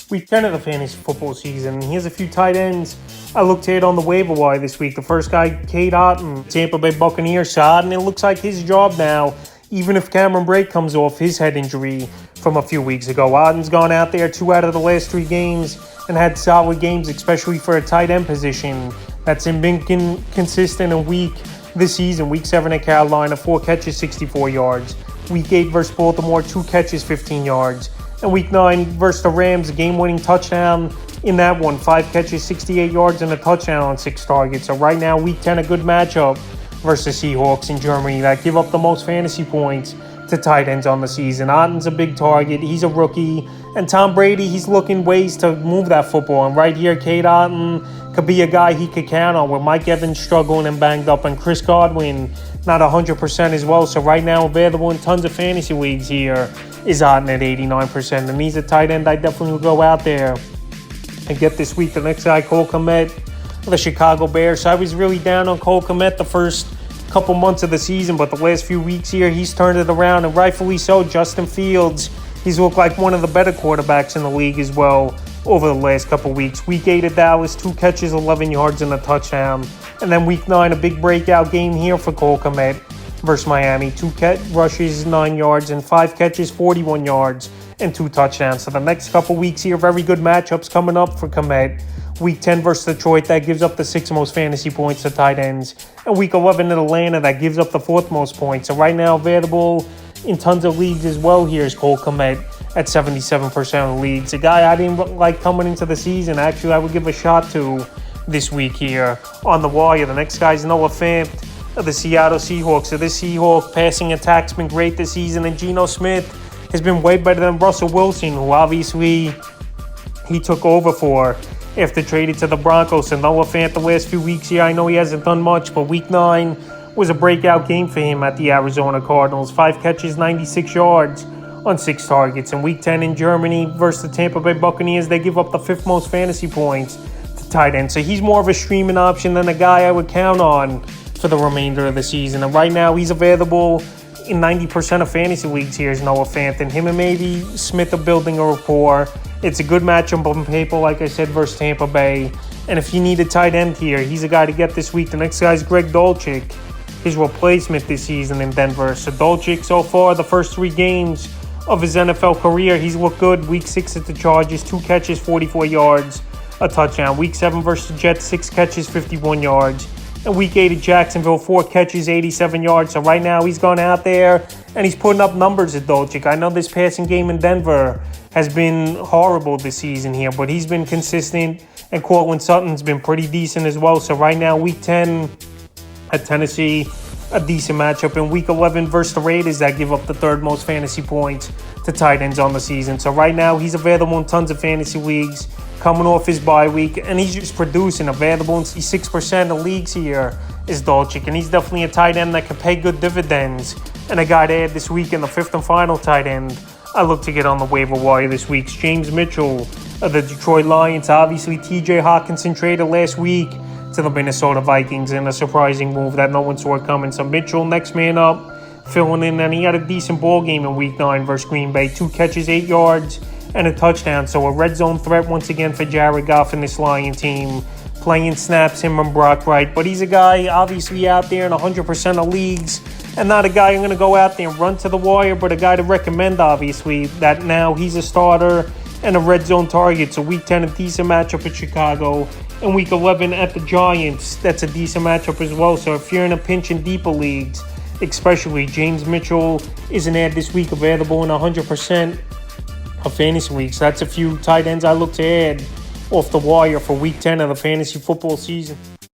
Week 10 of the fantasy football season. Here's a few tight ends I looked at on the waiver wire this week. The first guy, Cade Otton, Tampa Bay Buccaneers shot, and it looks like his job now, even if Cameron Brate comes off his head injury from a few weeks ago. Otton's gone out there 2 out of the last 3 games and had solid games, especially for a tight end position that's been consistent and weak this season. Week 7 at Carolina, 4 catches, 64 yards. Week 8 versus Baltimore, 2 catches, 15 yards. And Week 9 versus the Rams, a game-winning touchdown in that one. 5 catches, 68 yards, and a touchdown on 6 targets. So right now, Week 10, a good matchup versus Seahawks in Germany that give up the most fantasy points to tight ends on the season. Otton's a big target. He's a rookie. And Tom Brady, he's looking ways to move that football. And right here, Cade Otton could be a guy he could count on with Mike Evans struggling and banged up and Chris Godwin not 100% as well. So right now, available in tons of fantasy leagues here is Otton at 89%. And he's a tight end I definitely will go out there and get this week. The next guy, Cole Kmet, the Chicago Bears. So I was really down on Cole Kmet the first couple months of the season, but the last few weeks here, he's turned it around, and rightfully so. Justin Fields, he's looked like one of the better quarterbacks in the league as well over the last couple weeks. Week 8 at Dallas, 2 catches, 11 yards, and a touchdown. And then Week 9, a big breakout game here for Cole Kmet versus Miami. 2 rushes, 9 yards, and 5 catches, 41 yards, and 2 touchdowns. So the next couple weeks here, very good matchups coming up for Kmet. Week 10 versus Detroit, that gives up the 6th most fantasy points to tight ends. And Week 11 at Atlanta, that gives up the 4th most points. So right now, available in tons of leagues as well here is Cole Kmet at 77% of the leagues. A guy I didn't like coming into the season. Actually, I would give a shot to this week here on the wire. The next guy is Noah Fant of the Seattle Seahawks. So this Seahawk passing attack's been great this season, and Geno Smith has been way better than Russell Wilson, who obviously he took over for after traded to the Broncos. So Noah Fant the last few weeks here, I know he hasn't done much, but Week 9 was a breakout game for him at the Arizona Cardinals. 5 catches, 96 yards on 6 targets. And Week 10 in Germany versus the Tampa Bay Buccaneers, they give up the 5th most fantasy points to tight end. So he's more of a streaming option than a guy I would count on for the remainder of the season. And right now, he's available in 90% of fantasy leagues here is Noah Fant. And him and maybe Smith are building a rapport. It's a good matchup on paper, like I said, versus Tampa Bay. And if you need a tight end here, he's a guy to get this week. The next guy is Greg Dulcich, his replacement this season in Denver. So Dulcich, so far, the first 3 games of his NFL career, he's looked good. Week 6 at the Chargers, 2 catches, 44 yards, a touchdown. Week 7 versus the Jets, 6 catches, 51 yards. And Week 8 at Jacksonville, 4 catches, 87 yards. So right now, he's gone out there and he's putting up numbers at Dulcich. I know this passing game in Denver has been horrible this season here, but he's been consistent, and Cortland Sutton's been pretty decent as well. So right now, Week 10 at Tennessee, a decent matchup. In Week 11 versus the Raiders, that give up the 3rd most fantasy points to tight ends on the season. So right now, he's available in tons of fantasy leagues, coming off his bye week, and he's just producing. Available in 6% of leagues here is Dulcich, and he's definitely a tight end that can pay good dividends, and a guy to add this week in the 5th and final tight end I look to get on the waiver wire this week's James Mitchell of the Detroit Lions. Obviously, TJ Hawkinson traded last week to the Minnesota Vikings in a surprising move that no one saw coming. So Mitchell, next man up, filling in, and he had a decent ball game in Week 9 versus Green Bay. 2 catches, 8 yards, and a touchdown. So a red zone threat once again for Jared Goff and this Lion team. Playing snaps, him and Brock Wright. But he's a guy obviously out there in 100% of leagues, and not a guy I'm going to go out there and run to the wire, but a guy to recommend, obviously, that now he's a starter and a red zone target. So Week 10, a decent matchup at Chicago. And Week 11 at the Giants, that's a decent matchup as well. So if you're in a pinch in deeper leagues, especially, James Mitchell is an ad this week, available in 100% of fantasy leagues. So that's a few tight ends I look to add off the wire for Week 10 of the fantasy football season.